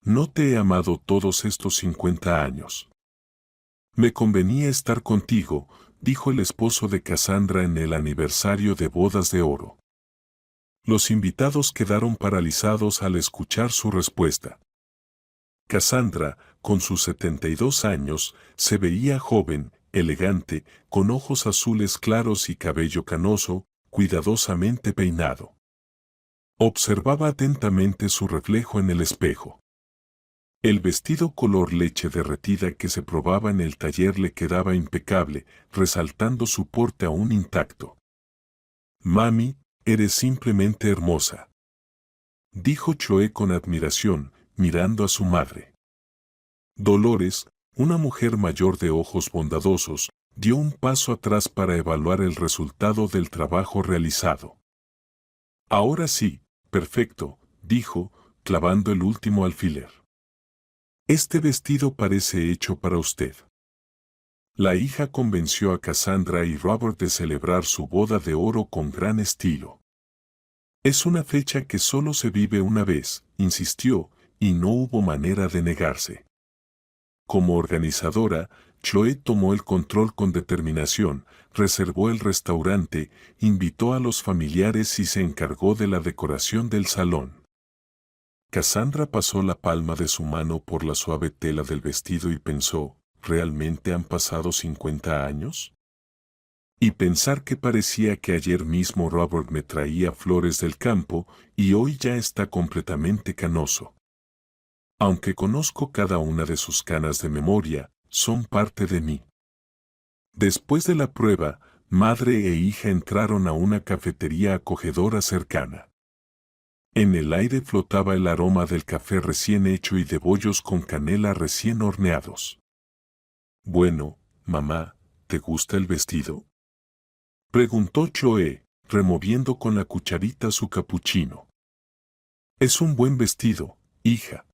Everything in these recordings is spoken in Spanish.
No te he amado todos estos 50 años. Me convenía estar contigo, dijo el esposo de Cassandra en el aniversario de bodas de oro. Los invitados quedaron paralizados al escuchar su respuesta. Cassandra, con sus 72 años, se veía joven, elegante, con ojos azules claros y cabello canoso, cuidadosamente peinado. Observaba atentamente su reflejo en el espejo. El vestido color leche derretida que se probaba en el taller le quedaba impecable, resaltando su porte aún intacto. «Mami, eres simplemente hermosa», dijo Chloe con admiración, mirando a su madre. Dolores, una mujer mayor de ojos bondadosos, dio un paso atrás para evaluar el resultado del trabajo realizado. «Ahora sí, perfecto», dijo, clavando el último alfiler. «Este vestido parece hecho para usted». La hija convenció a Cassandra y Robert de celebrar su boda de oro con gran estilo. «Es una fecha que solo se vive una vez», insistió, y no hubo manera de negarse. Como organizadora, Chloe tomó el control con determinación, reservó el restaurante, invitó a los familiares y se encargó de la decoración del salón. Cassandra pasó la palma de su mano por la suave tela del vestido y pensó, ¿realmente han pasado 50 años? Y pensar que parecía que ayer mismo Robert me traía flores del campo y hoy ya está completamente canoso. Aunque conozco cada una de sus canas de memoria, son parte de mí. Después de la prueba, madre e hija entraron a una cafetería acogedora cercana. En el aire flotaba el aroma del café recién hecho y de bollos con canela recién horneados. «Bueno, mamá, ¿te gusta el vestido?», preguntó Chloe, removiendo con la cucharita su capuchino. «Es un buen vestido, hija».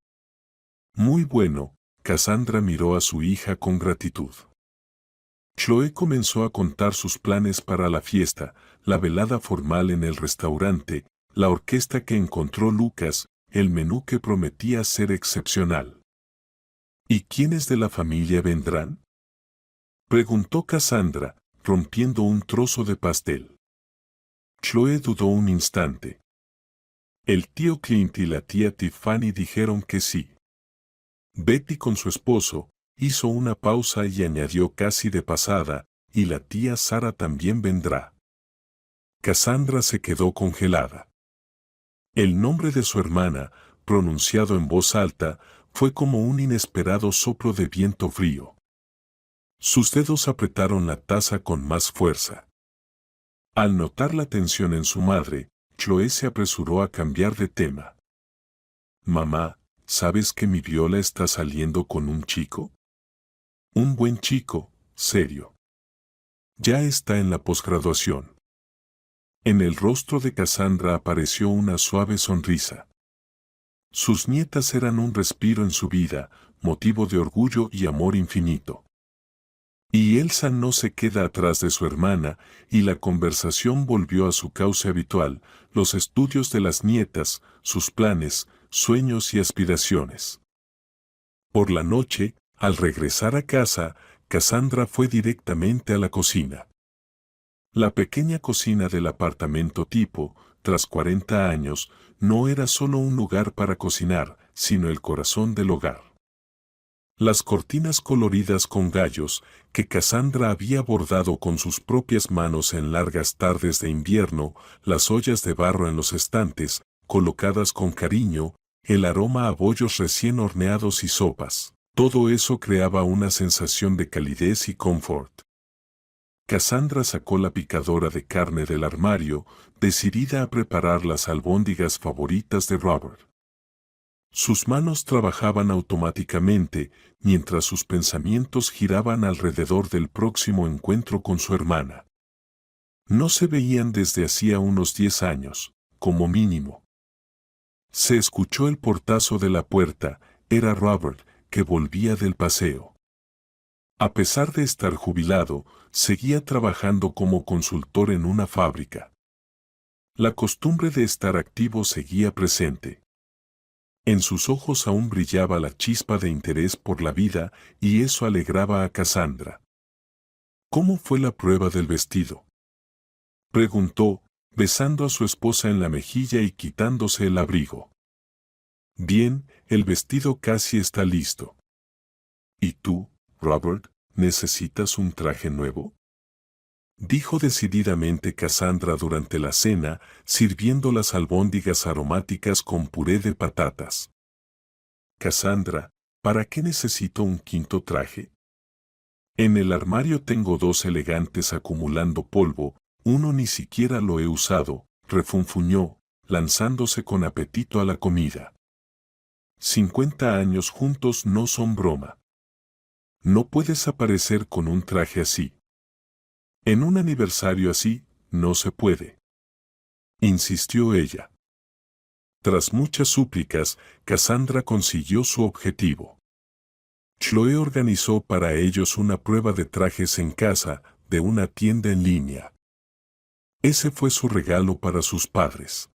«Muy bueno», Cassandra miró a su hija con gratitud. Chloe comenzó a contar sus planes para la fiesta, la velada formal en el restaurante, la orquesta que encontró Lucas, el menú que prometía ser excepcional. «¿Y quiénes de la familia vendrán?», preguntó Cassandra, rompiendo un trozo de pastel. Chloe dudó un instante. El tío Clint y la tía Tiffany dijeron que sí. Betty con su esposo hizo una pausa y añadió casi de pasada, y la tía Sara también vendrá. Cassandra se quedó congelada. El nombre de su hermana, pronunciado en voz alta, fue como un inesperado soplo de viento frío. Sus dedos apretaron la taza con más fuerza. Al notar la tensión en su madre, Chloe se apresuró a cambiar de tema. «Mamá, ¿sabes que mi Viola está saliendo con un chico? Un buen chico, serio. Ya está en la posgraduación». En el rostro de Cassandra apareció una suave sonrisa. Sus nietas eran un respiro en su vida, motivo de orgullo y amor infinito. Y Elsa no se queda atrás de su hermana, y la conversación volvió a su cauce habitual, los estudios de las nietas, sus planes, sueños y aspiraciones. Por la noche, al regresar a casa, Cassandra fue directamente a la cocina. La pequeña cocina del apartamento tipo, tras 40 años, no era solo un lugar para cocinar, sino el corazón del hogar. Las cortinas coloridas con gallos, que Cassandra había bordado con sus propias manos en largas tardes de invierno, las ollas de barro en los estantes, colocadas con cariño, el aroma a bollos recién horneados y sopas, todo eso creaba una sensación de calidez y confort. Cassandra sacó la picadora de carne del armario, decidida a preparar las albóndigas favoritas de Robert. Sus manos trabajaban automáticamente, mientras sus pensamientos giraban alrededor del próximo encuentro con su hermana. No se veían desde hacía unos 10 años, como mínimo. Se escuchó el portazo de la puerta, era Robert, que volvía del paseo. A pesar de estar jubilado, seguía trabajando como consultor en una fábrica. La costumbre de estar activo seguía presente. En sus ojos aún brillaba la chispa de interés por la vida y eso alegraba a Cassandra. ¿Cómo fue la prueba del vestido?, preguntó, besando a su esposa en la mejilla y quitándose el abrigo. Bien, el vestido casi está listo. ¿Y tú, Robert, necesitas un traje nuevo?, dijo decididamente Cassandra durante la cena, sirviendo las albóndigas aromáticas con puré de patatas. Cassandra, ¿para qué necesito un quinto traje? En el armario tengo 2 elegantes acumulando polvo, uno ni siquiera lo he usado, refunfuñó, lanzándose con apetito a la comida. 50 años juntos no son broma. No puedes aparecer con un traje así. En un aniversario así, no se puede, insistió ella. Tras muchas súplicas, Cassandra consiguió su objetivo. Chloe organizó para ellos una prueba de trajes en casa, de una tienda en línea. Ese fue su regalo para sus padres.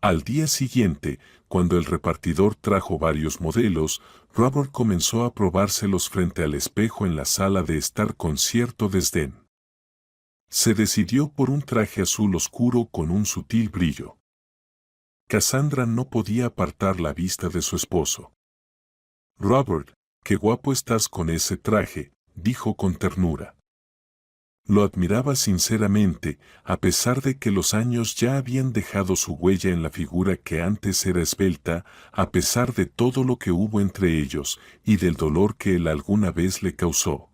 Al día siguiente, cuando el repartidor trajo varios modelos, Robert comenzó a probárselos frente al espejo en la sala de estar con cierto desdén. Se decidió por un traje azul oscuro con un sutil brillo. Cassandra no podía apartar la vista de su esposo. «Robert, qué guapo estás con ese traje», dijo con ternura. Lo admiraba sinceramente, a pesar de que los años ya habían dejado su huella en la figura que antes era esbelta, a pesar de todo lo que hubo entre ellos y del dolor que él alguna vez le causó.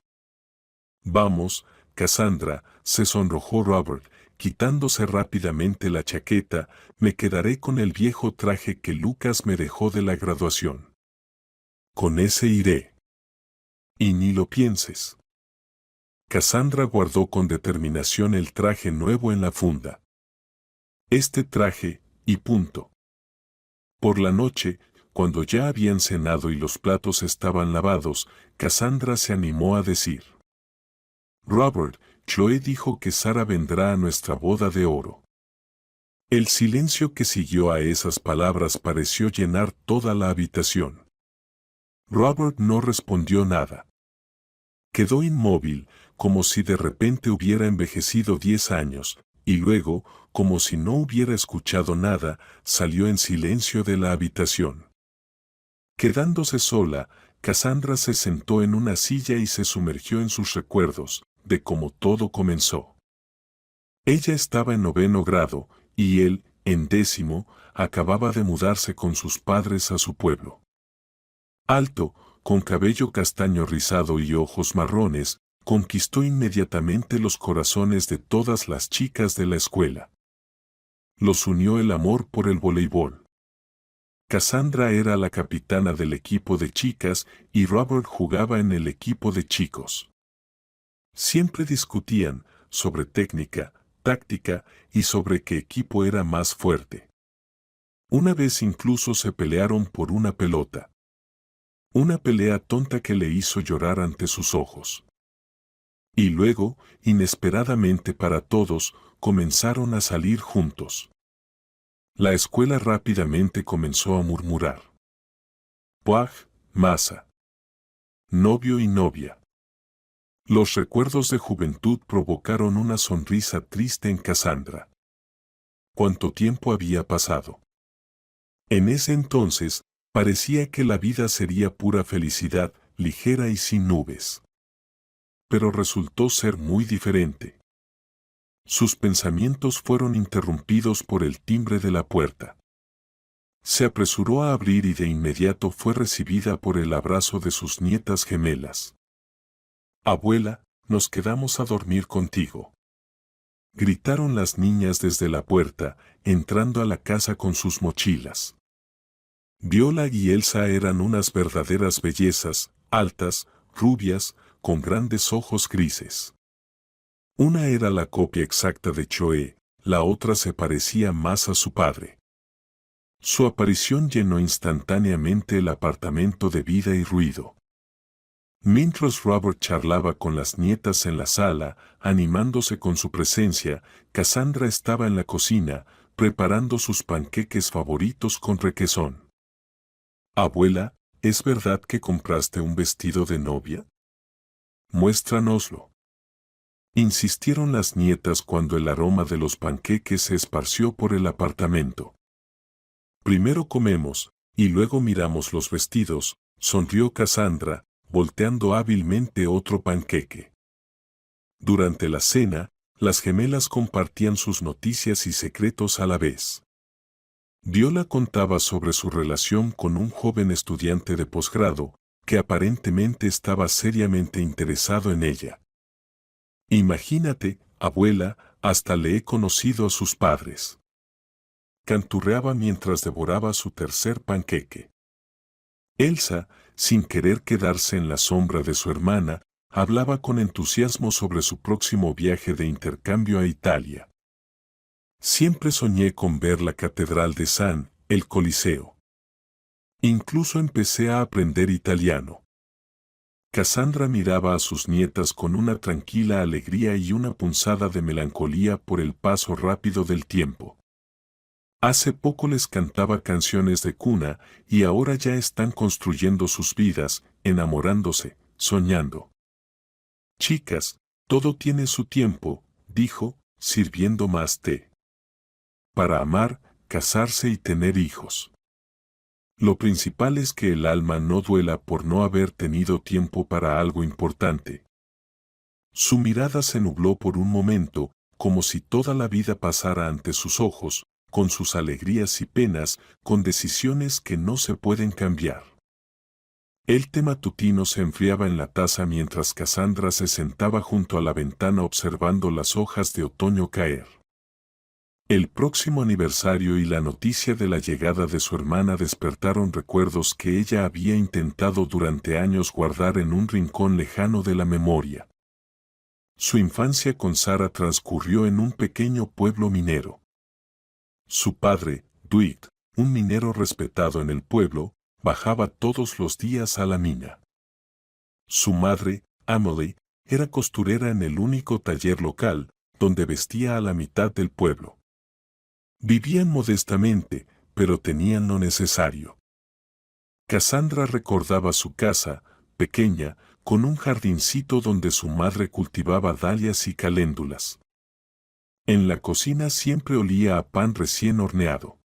«Vamos, Cassandra», se sonrojó Robert, quitándose rápidamente la chaqueta, «me quedaré con el viejo traje que Lucas me dejó de la graduación. Con ese iré. Y ni lo pienses». Cassandra guardó con determinación el traje nuevo en la funda. Este traje, y punto. Por la noche, cuando ya habían cenado y los platos estaban lavados, Cassandra se animó a decir: «Robert, Chloe dijo que Sara vendrá a nuestra boda de oro». El silencio que siguió a esas palabras pareció llenar toda la habitación. Robert no respondió nada. Quedó inmóvil, como si de repente hubiera envejecido 10 años, y luego, como si no hubiera escuchado nada, salió en silencio de la habitación. Quedándose sola, Cassandra se sentó en una silla y se sumergió en sus recuerdos, de cómo todo comenzó. Ella estaba en 9º grado, y él, en 10º, acababa de mudarse con sus padres a su pueblo. Alto, con cabello castaño rizado y ojos marrones, conquistó inmediatamente los corazones de todas las chicas de la escuela. Los unió el amor por el voleibol. Cassandra era la capitana del equipo de chicas y Robert jugaba en el equipo de chicos. Siempre discutían sobre técnica, táctica y sobre qué equipo era más fuerte. Una vez incluso se pelearon por una pelota. Una pelea tonta que le hizo llorar ante sus ojos. Y luego, inesperadamente para todos, comenzaron a salir juntos. La escuela rápidamente comenzó a murmurar: «Puaj, masa. Novio y novia». Los recuerdos de juventud provocaron una sonrisa triste en Cassandra. ¿Cuánto tiempo había pasado? En ese entonces, parecía que la vida sería pura felicidad, ligera y sin nubes. Pero resultó ser muy diferente. Sus pensamientos fueron interrumpidos por el timbre de la puerta. Se apresuró a abrir y de inmediato fue recibida por el abrazo de sus nietas gemelas. «Abuela, nos quedamos a dormir contigo», gritaron las niñas desde la puerta, entrando a la casa con sus mochilas. Viola y Elsa eran unas verdaderas bellezas, altas, rubias, con grandes ojos grises. Una era la copia exacta de Chloe, la otra se parecía más a su padre. Su aparición llenó instantáneamente el apartamento de vida y ruido. Mientras Robert charlaba con las nietas en la sala, animándose con su presencia, Cassandra estaba en la cocina, preparando sus panqueques favoritos con requesón. Abuela, ¿es verdad que compraste un vestido de novia? Muéstranoslo. Insistieron las nietas cuando el aroma de los panqueques se esparció por el apartamento. Primero comemos, y luego miramos los vestidos, sonrió Cassandra, volteando hábilmente otro panqueque. Durante la cena, las gemelas compartían sus noticias y secretos a la vez. Viola contaba sobre su relación con un joven estudiante de posgrado, que aparentemente estaba seriamente interesado en ella. Imagínate, abuela, hasta le he conocido a sus padres. Canturreaba mientras devoraba su tercer panqueque. Elsa, sin querer quedarse en la sombra de su hermana, hablaba con entusiasmo sobre su próximo viaje de intercambio a Italia. Siempre soñé con ver la Catedral de el Coliseo. Incluso empecé a aprender italiano. Cassandra miraba a sus nietas con una tranquila alegría y una punzada de melancolía por el paso rápido del tiempo. Hace poco les cantaba canciones de cuna y ahora ya están construyendo sus vidas, enamorándose, soñando. Chicas, todo tiene su tiempo, dijo, sirviendo más té. Para amar, casarse y tener hijos. Lo principal es que el alma no duela por no haber tenido tiempo para algo importante. Su mirada se nubló por un momento, como si toda la vida pasara ante sus ojos, con sus alegrías y penas, con decisiones que no se pueden cambiar. El té matutino se enfriaba en la taza mientras Cassandra se sentaba junto a la ventana observando las hojas de otoño caer. El próximo aniversario y la noticia de la llegada de su hermana despertaron recuerdos que ella había intentado durante años guardar en un rincón lejano de la memoria. Su infancia con Sara transcurrió en un pequeño pueblo minero. Su padre, Dwight, un minero respetado en el pueblo, bajaba todos los días a la mina. Su madre, Emily, era costurera en el único taller local, donde vestía a la mitad del pueblo. Vivían modestamente, pero tenían lo necesario. Cassandra recordaba su casa, pequeña, con un jardincito donde su madre cultivaba dalias y caléndulas. En la cocina siempre olía a pan recién horneado.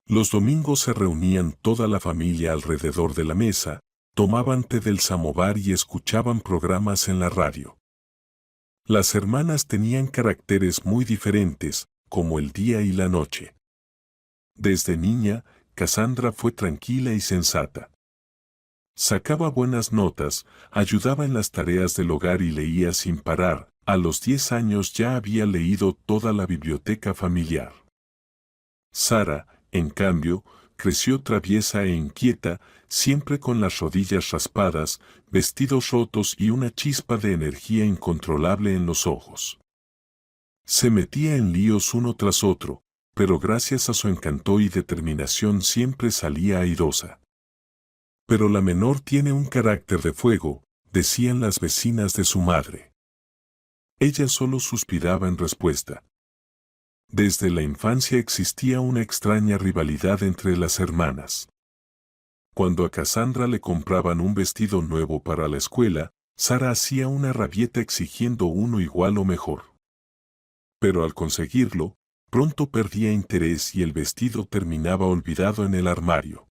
Los domingos se reunían toda la familia alrededor de la mesa, tomaban té del samovar y escuchaban programas en la radio. Las hermanas tenían caracteres muy diferentes, como el día y la noche. Desde niña, Cassandra fue tranquila y sensata. Sacaba buenas notas, ayudaba en las tareas del hogar y leía sin parar. A los 10 años ya había leído toda la biblioteca familiar. Sara, en cambio, creció traviesa e inquieta, siempre con las rodillas raspadas, vestidos rotos y una chispa de energía incontrolable en los ojos. Se metía en líos uno tras otro, pero gracias a su encanto y determinación siempre salía airosa. Pero la menor tiene un carácter de fuego, decían las vecinas de su madre. Ella solo suspiraba en respuesta. Desde la infancia existía una extraña rivalidad entre las hermanas. Cuando a Cassandra le compraban un vestido nuevo para la escuela, Sara hacía una rabieta exigiendo uno igual o mejor. Pero al conseguirlo, pronto perdía interés y el vestido terminaba olvidado en el armario.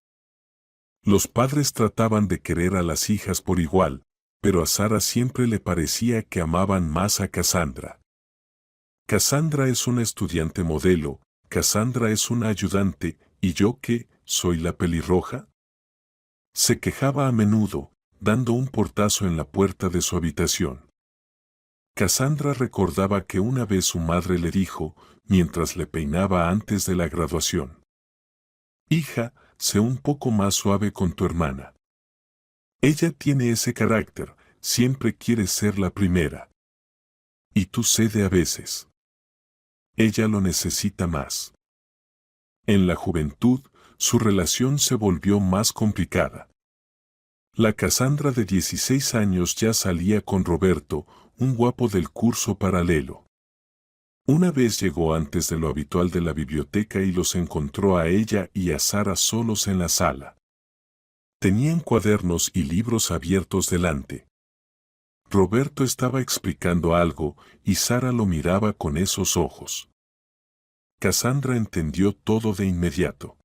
Los padres trataban de querer a las hijas por igual, pero a Sara siempre le parecía que amaban más a Cassandra. Cassandra es una estudiante modelo, Cassandra es una ayudante, ¿y yo qué, soy la pelirroja? Se quejaba a menudo, dando un portazo en la puerta de su habitación. Cassandra recordaba que una vez su madre le dijo, mientras le peinaba antes de la graduación: «Hija, sé un poco más suave con tu hermana. Ella tiene ese carácter, siempre quiere ser la primera. Y tú cede a veces. Ella lo necesita más». En la juventud, su relación se volvió más complicada. La Cassandra de 16 años ya salía con Roberto, un guapo del curso paralelo. Una vez llegó antes de lo habitual de la biblioteca y los encontró a ella y a Sara solos en la sala. Tenían cuadernos y libros abiertos delante. Roberto estaba explicando algo y Sara lo miraba con esos ojos. Cassandra entendió todo de inmediato.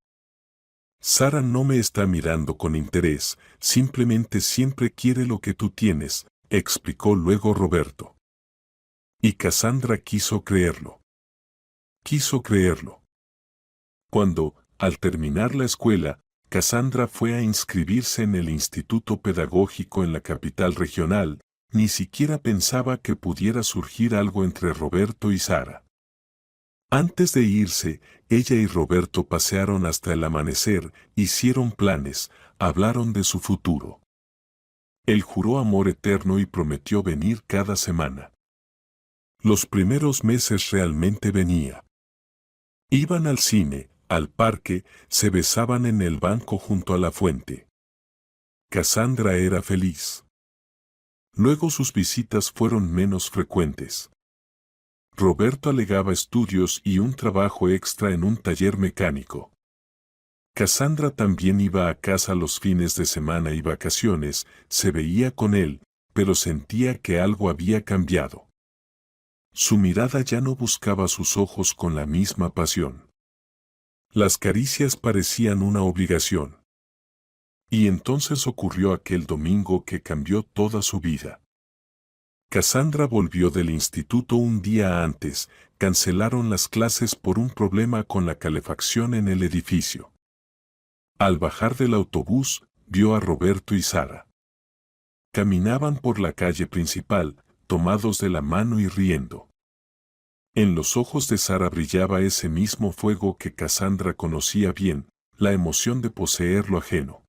Sara no me está mirando con interés, simplemente siempre quiere lo que tú tienes, explicó luego Roberto. Y Cassandra quiso creerlo. Quiso creerlo. Cuando, al terminar la escuela, Cassandra fue a inscribirse en el Instituto Pedagógico en la capital regional, ni siquiera pensaba que pudiera surgir algo entre Roberto y Sara. Antes de irse, ella y Roberto pasearon hasta el amanecer, hicieron planes, hablaron de su futuro. Él juró amor eterno y prometió venir cada semana. Los primeros meses realmente venía. Iban al cine, al parque, se besaban en el banco junto a la fuente. Cassandra era feliz. Luego sus visitas fueron menos frecuentes. Roberto alegaba estudios y un trabajo extra en un taller mecánico. Cassandra también iba a casa los fines de semana y vacaciones, se veía con él, pero sentía que algo había cambiado. Su mirada ya no buscaba sus ojos con la misma pasión. Las caricias parecían una obligación. Y entonces ocurrió aquel domingo que cambió toda su vida. Cassandra volvió del instituto un día antes, cancelaron las clases por un problema con la calefacción en el edificio. Al bajar del autobús, vio a Roberto y Sara. Caminaban por la calle principal, tomados de la mano y riendo. En los ojos de Sara brillaba ese mismo fuego que Cassandra conocía bien, la emoción de poseer lo ajeno.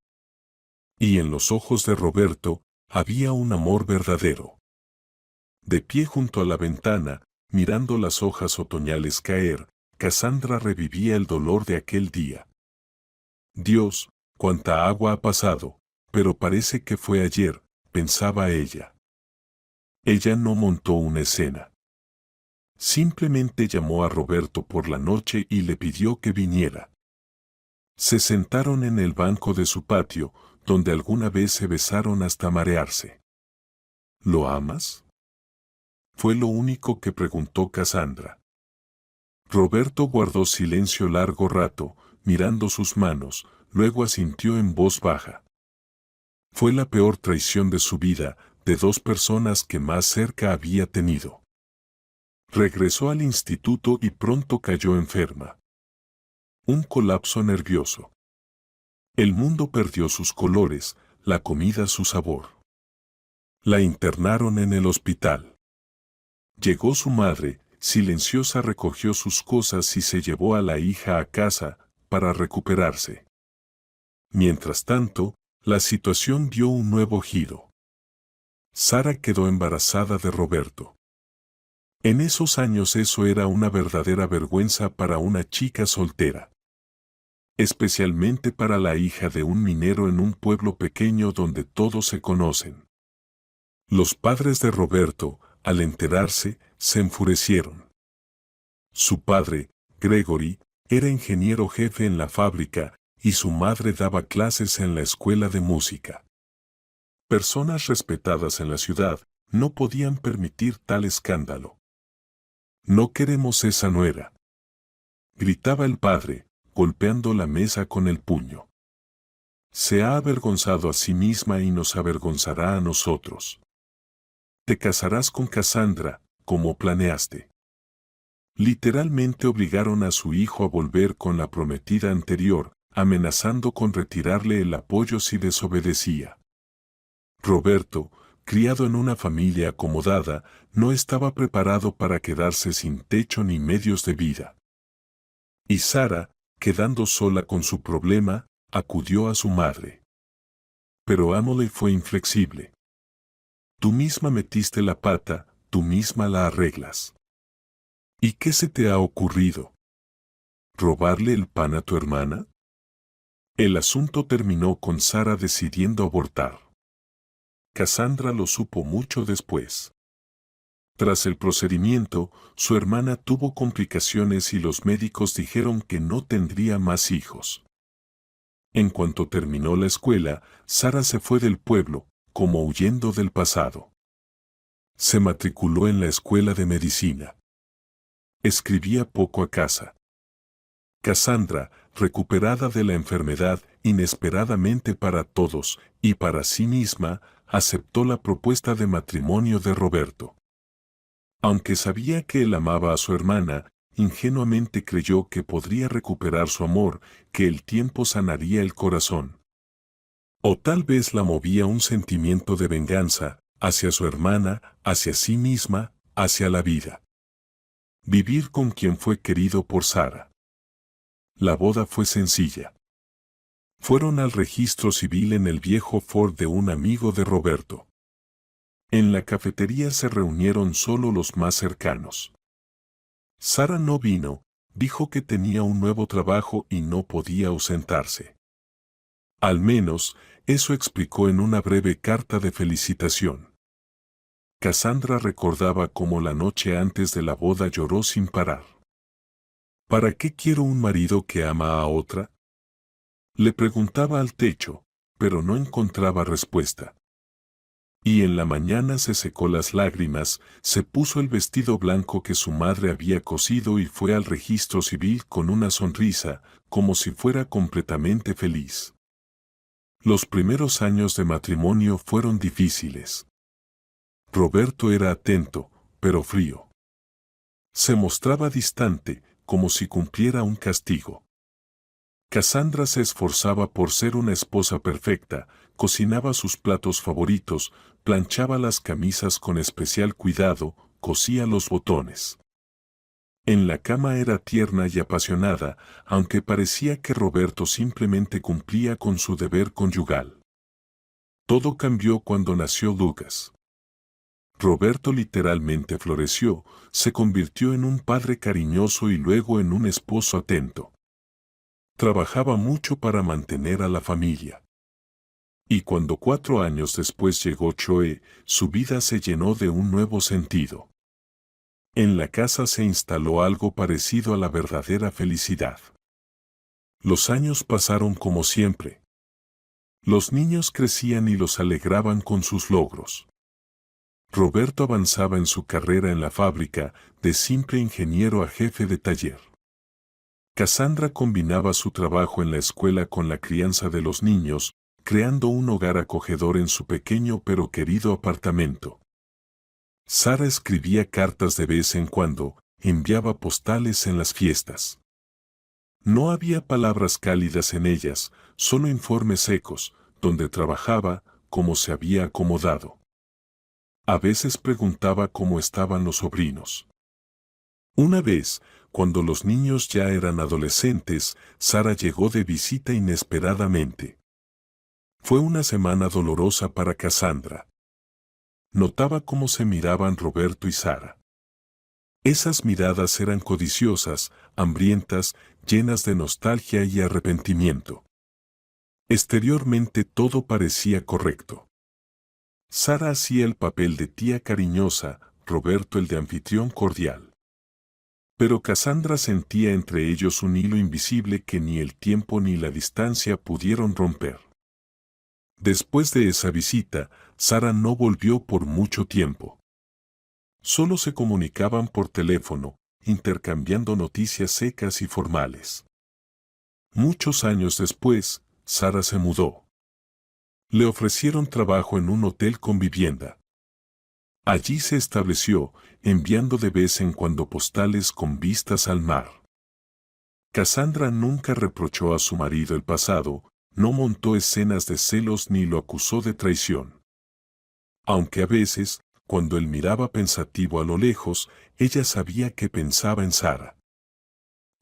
Y en los ojos de Roberto, había un amor verdadero. De pie junto a la ventana, mirando las hojas otoñales caer, Cassandra revivía el dolor de aquel día. Dios, cuánta agua ha pasado, pero parece que fue ayer, pensaba ella. Ella no montó una escena. Simplemente llamó a Roberto por la noche y le pidió que viniera. Se sentaron en el banco de su patio, donde alguna vez se besaron hasta marearse. ¿Lo amas? Fue lo único que preguntó Cassandra. Roberto guardó silencio largo rato, mirando sus manos, luego asintió en voz baja. Fue la peor traición de su vida, de dos personas que más cerca había tenido. Regresó al instituto y pronto cayó enferma. Un colapso nervioso. El mundo perdió sus colores, la comida su sabor. La internaron en el hospital. Llegó su madre, silenciosa recogió sus cosas y se llevó a la hija a casa, para recuperarse. Mientras tanto, la situación dio un nuevo giro. Sara quedó embarazada de Roberto. En esos años eso era una verdadera vergüenza para una chica soltera. Especialmente para la hija de un minero en un pueblo pequeño donde todos se conocen. Los padres de Roberto, al enterarse, se enfurecieron. Su padre, Gregory, era ingeniero jefe en la fábrica y su madre daba clases en la escuela de música. Personas respetadas en la ciudad no podían permitir tal escándalo. No queremos esa nuera, gritaba el padre, golpeando la mesa con el puño. Se ha avergonzado a sí misma y nos avergonzará a nosotros. Te casarás con Cassandra, como planeaste. Literalmente obligaron a su hijo a volver con la prometida anterior, amenazando con retirarle el apoyo si desobedecía. Roberto, criado en una familia acomodada, no estaba preparado para quedarse sin techo ni medios de vida. Y Sara, quedando sola con su problema, acudió a su madre. Pero Emily fue inflexible. Tú misma metiste la pata, tú misma la arreglas. ¿Y qué se te ha ocurrido? ¿Robarle el pan a tu hermana? El asunto terminó con Sara decidiendo abortar. Cassandra lo supo mucho después. Tras el procedimiento, su hermana tuvo complicaciones y los médicos dijeron que no tendría más hijos. En cuanto terminó la escuela, Sara se fue del pueblo, como huyendo del pasado. Se matriculó en la escuela de medicina. Escribía poco a casa. Cassandra, recuperada de la enfermedad inesperadamente para todos y para sí misma, aceptó la propuesta de matrimonio de Roberto. Aunque sabía que él amaba a su hermana, ingenuamente creyó que podría recuperar su amor, que el tiempo sanaría el corazón. O tal vez la movía un sentimiento de venganza, hacia su hermana, hacia sí misma, hacia la vida. Vivir con quien fue querido por Sara. La boda fue sencilla. Fueron al registro civil en el viejo Ford de un amigo de Roberto. En la cafetería se reunieron solo los más cercanos. Sara no vino, dijo que tenía un nuevo trabajo y no podía ausentarse. Al menos, eso explicó en una breve carta de felicitación. Cassandra recordaba cómo la noche antes de la boda lloró sin parar. ¿Para qué quiero un marido que ama a otra? Le preguntaba al techo, pero no encontraba respuesta. Y en la mañana se secó las lágrimas, se puso el vestido blanco que su madre había cosido y fue al registro civil con una sonrisa, como si fuera completamente feliz. Los primeros años de matrimonio fueron difíciles. Roberto era atento, pero frío. Se mostraba distante, como si cumpliera un castigo. Cassandra se esforzaba por ser una esposa perfecta, cocinaba sus platos favoritos, planchaba las camisas con especial cuidado, cosía los botones. En la cama era tierna y apasionada, aunque parecía que Roberto simplemente cumplía con su deber conyugal. Todo cambió cuando nació Lucas. Roberto literalmente floreció, se convirtió en un padre cariñoso y luego en un esposo atento. Trabajaba mucho para mantener a la familia. Y cuando 4 años después llegó Choe, su vida se llenó de un nuevo sentido. En la casa se instaló algo parecido a la verdadera felicidad. Los años pasaron como siempre. Los niños crecían y los alegraban con sus logros. Roberto avanzaba en su carrera en la fábrica, de simple ingeniero a jefe de taller. Cassandra combinaba su trabajo en la escuela con la crianza de los niños, creando un hogar acogedor en su pequeño pero querido apartamento. Sara escribía cartas de vez en cuando, enviaba postales en las fiestas. No había palabras cálidas en ellas, solo informes secos, donde trabajaba, cómo se había acomodado. A veces preguntaba cómo estaban los sobrinos. Una vez, cuando los niños ya eran adolescentes, Sara llegó de visita inesperadamente. Fue una semana dolorosa para Cassandra. Notaba cómo se miraban Roberto y Sara. Esas miradas eran codiciosas, hambrientas, llenas de nostalgia y arrepentimiento. Exteriormente todo parecía correcto. Sara hacía el papel de tía cariñosa, Roberto el de anfitrión cordial. Pero Cassandra sentía entre ellos un hilo invisible que ni el tiempo ni la distancia pudieron romper. Después de esa visita, Sara no volvió por mucho tiempo. Solo se comunicaban por teléfono, intercambiando noticias secas y formales. Muchos años después, Sara se mudó. Le ofrecieron trabajo en un hotel con vivienda. Allí se estableció, enviando de vez en cuando postales con vistas al mar. Cassandra nunca reprochó a su marido el pasado, no montó escenas de celos ni lo acusó de traición. Aunque a veces, cuando él miraba pensativo a lo lejos, ella sabía que pensaba en Sara.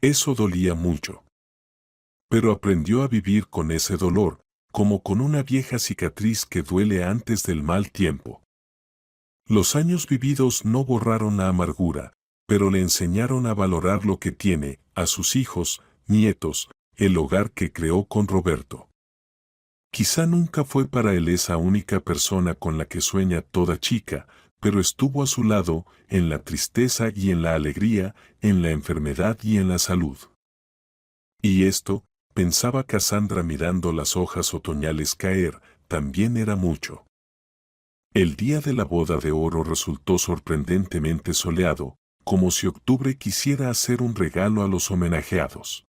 Eso dolía mucho. Pero aprendió a vivir con ese dolor, como con una vieja cicatriz que duele antes del mal tiempo. Los años vividos no borraron la amargura, pero le enseñaron a valorar lo que tiene, a sus hijos, nietos, el hogar que creó con Roberto. Quizá nunca fue para él esa única persona con la que sueña toda chica, pero estuvo a su lado, en la tristeza y en la alegría, en la enfermedad y en la salud. Y esto, pensaba Cassandra mirando las hojas otoñales caer, también era mucho. El día de la boda de oro resultó sorprendentemente soleado, como si octubre quisiera hacer un regalo a los homenajeados.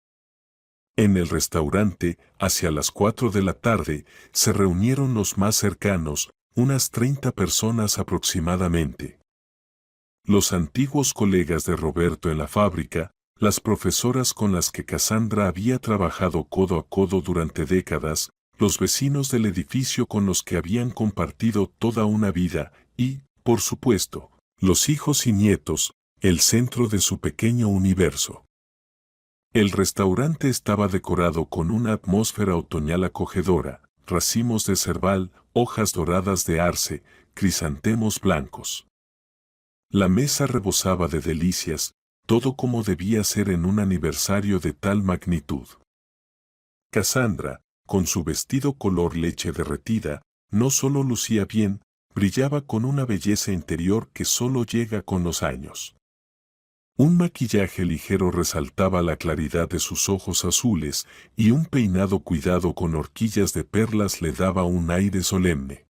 En el restaurante, hacia las 4 de la tarde, se reunieron los más cercanos, unas 30 personas aproximadamente. Los antiguos colegas de Roberto en la fábrica, las profesoras con las que Cassandra había trabajado codo a codo durante décadas, los vecinos del edificio con los que habían compartido toda una vida y, por supuesto, los hijos y nietos, el centro de su pequeño universo. El restaurante estaba decorado con una atmósfera otoñal acogedora, racimos de cerval, hojas doradas de arce, crisantemos blancos. La mesa rebosaba de delicias, todo como debía ser en un aniversario de tal magnitud. Cassandra, con su vestido color leche derretida, no solo lucía bien, brillaba con una belleza interior que solo llega con los años. Un maquillaje ligero resaltaba la claridad de sus ojos azules y un peinado cuidado con horquillas de perlas le daba un aire solemne.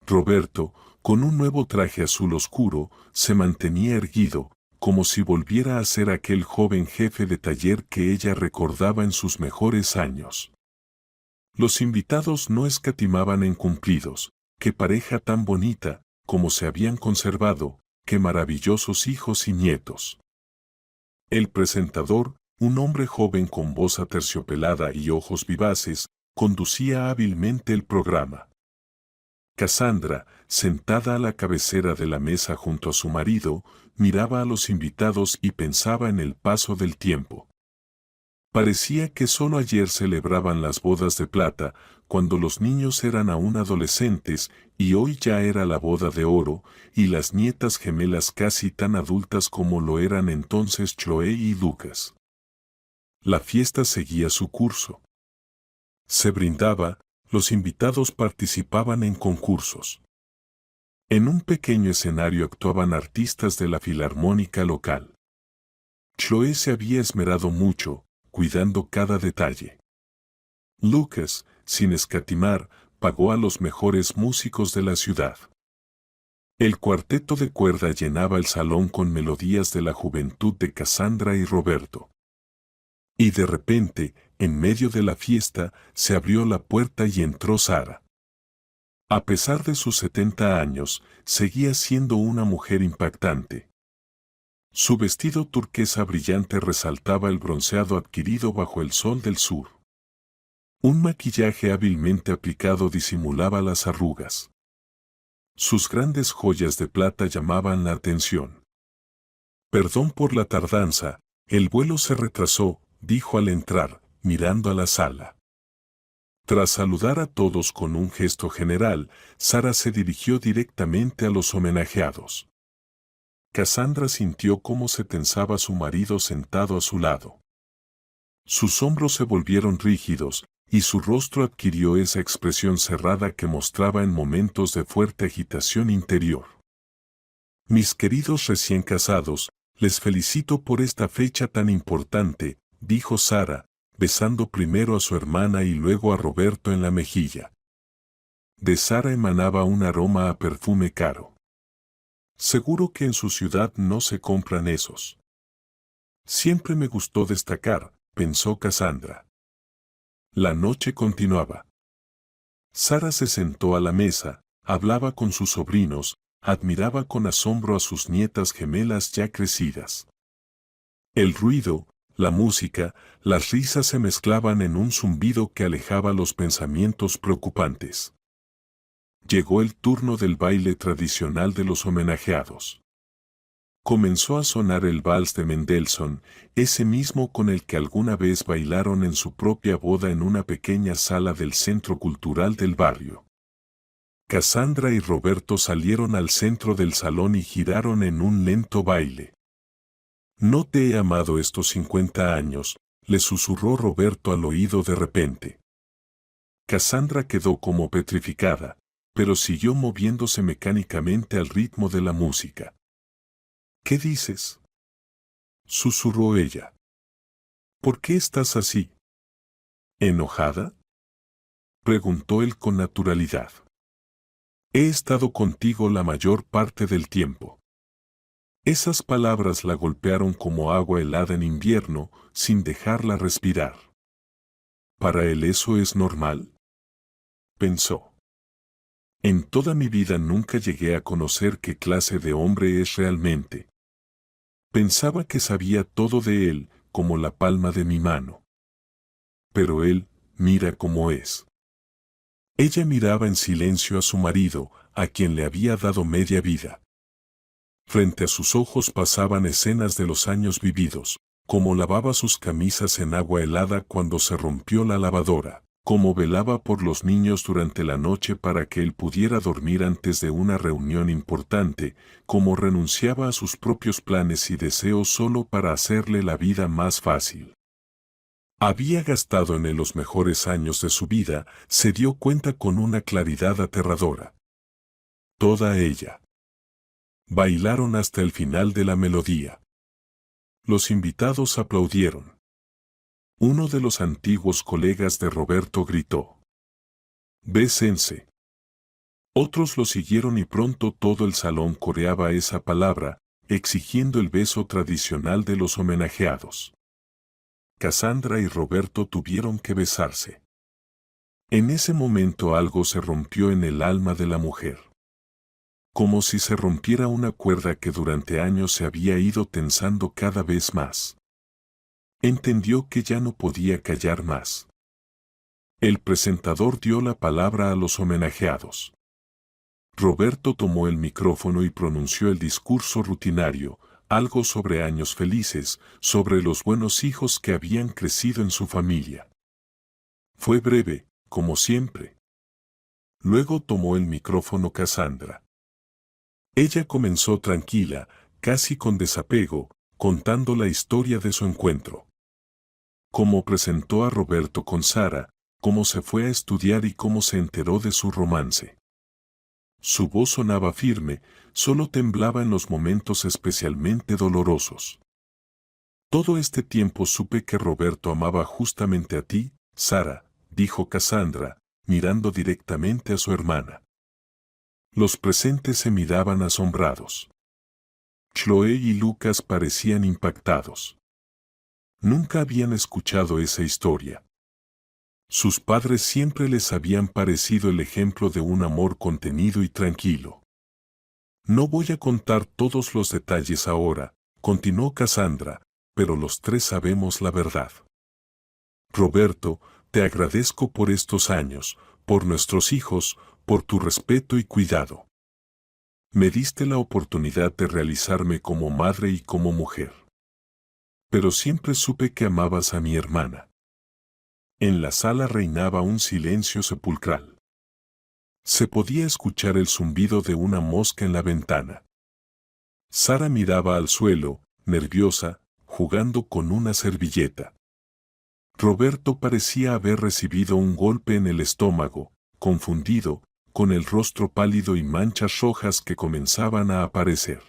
Roberto, con un nuevo traje azul oscuro, se mantenía erguido, como si volviera a ser aquel joven jefe de taller que ella recordaba en sus mejores años. Los invitados no escatimaban en cumplidos, qué pareja tan bonita, como se habían conservado, qué maravillosos hijos y nietos. El presentador, un hombre joven con voz aterciopelada y ojos vivaces, conducía hábilmente el programa. Cassandra, sentada a la cabecera de la mesa junto a su marido, miraba a los invitados y pensaba en el paso del tiempo. Parecía que solo ayer celebraban las bodas de plata, cuando los niños eran aún adolescentes, y hoy ya era la boda de oro, y las nietas gemelas casi tan adultas como lo eran entonces Chloe y Lucas. La fiesta seguía su curso. Se brindaba, los invitados participaban en concursos. En un pequeño escenario actuaban artistas de la filarmónica local. Chloe se había esmerado mucho, cuidando cada detalle. Lucas, sin escatimar, pagó a los mejores músicos de la ciudad. El cuarteto de cuerda llenaba el salón con melodías de la juventud de Cassandra y Roberto. Y de repente, en medio de la fiesta, se abrió la puerta y entró Sara. A pesar de sus 70 años, seguía siendo una mujer impactante. Su vestido turquesa brillante resaltaba el bronceado adquirido bajo el sol del sur. Un maquillaje hábilmente aplicado disimulaba las arrugas. Sus grandes joyas de plata llamaban la atención. Perdón por la tardanza, el vuelo se retrasó, dijo al entrar, mirando a la sala. Tras saludar a todos con un gesto general, Sara se dirigió directamente a los homenajeados. Cassandra sintió cómo se tensaba su marido sentado a su lado. Sus hombros se volvieron rígidos, y su rostro adquirió esa expresión cerrada que mostraba en momentos de fuerte agitación interior. Mis queridos recién casados, les felicito por esta fecha tan importante, dijo Sara, besando primero a su hermana y luego a Roberto en la mejilla. De Sara emanaba un aroma a perfume caro. Seguro que en su ciudad no se compran esos. Siempre me gustó destacar, pensó Cassandra. La noche continuaba. Sara se sentó a la mesa, hablaba con sus sobrinos, admiraba con asombro a sus nietas gemelas ya crecidas. El ruido, la música, las risas se mezclaban en un zumbido que alejaba los pensamientos preocupantes. Llegó el turno del baile tradicional de los homenajeados. Comenzó a sonar el vals de Mendelssohn, ese mismo con el que alguna vez bailaron en su propia boda en una pequeña sala del centro cultural del barrio. Cassandra y Roberto salieron al centro del salón y giraron en un lento baile. No te he amado estos 50 años, le susurró Roberto al oído de repente. Cassandra quedó como petrificada, pero siguió moviéndose mecánicamente al ritmo de la música. ¿Qué dices?, susurró ella. ¿Por qué estás así? ¿Enojada?, preguntó él con naturalidad. He estado contigo la mayor parte del tiempo. Esas palabras la golpearon como agua helada en invierno, sin dejarla respirar. ¿Para él eso es normal?, pensó. En toda mi vida nunca llegué a conocer qué clase de hombre es realmente. Pensaba que sabía todo de él, como la palma de mi mano. Pero él, mira cómo es. Ella miraba en silencio a su marido, a quien le había dado media vida. Frente a sus ojos pasaban escenas de los años vividos, cómo lavaba sus camisas en agua helada cuando se rompió la lavadora, cómo velaba por los niños durante la noche para que él pudiera dormir antes de una reunión importante, cómo renunciaba a sus propios planes y deseos solo para hacerle la vida más fácil. Había gastado en él los mejores años de su vida, se dio cuenta con una claridad aterradora. Toda ella. Bailaron hasta el final de la melodía. Los invitados aplaudieron. Uno de los antiguos colegas de Roberto gritó: «Bésense». Otros lo siguieron y pronto todo el salón coreaba esa palabra, exigiendo el beso tradicional de los homenajeados. Cassandra y Roberto tuvieron que besarse. En ese momento algo se rompió en el alma de la mujer. Como si se rompiera una cuerda que durante años se había ido tensando cada vez más. Entendió que ya no podía callar más. El presentador dio la palabra a los homenajeados. Roberto tomó el micrófono y pronunció el discurso rutinario, algo sobre años felices, sobre los buenos hijos que habían crecido en su familia. Fue breve, como siempre. Luego tomó el micrófono Cassandra. Ella comenzó tranquila, casi con desapego, contando la historia de su encuentro. Cómo presentó a Roberto con Sara, cómo se fue a estudiar y cómo se enteró de su romance. Su voz sonaba firme, solo temblaba en los momentos especialmente dolorosos. Todo este tiempo supe que Roberto amaba justamente a ti, Sara, dijo Cassandra, mirando directamente a su hermana. Los presentes se miraban asombrados. Chloe y Lucas parecían impactados. Nunca habían escuchado esa historia. Sus padres siempre les habían parecido el ejemplo de un amor contenido y tranquilo. No voy a contar todos los detalles ahora, continuó Cassandra, pero los tres sabemos la verdad. Roberto, te agradezco por estos años, por nuestros hijos, por tu respeto y cuidado. Me diste la oportunidad de realizarme como madre y como mujer. Pero siempre supe que amabas a mi hermana. En la sala reinaba un silencio sepulcral. Se podía escuchar el zumbido de una mosca en la ventana. Sara miraba al suelo, nerviosa, jugando con una servilleta. Roberto parecía haber recibido un golpe en el estómago, confundido, con el rostro pálido y manchas rojas que comenzaban a aparecer.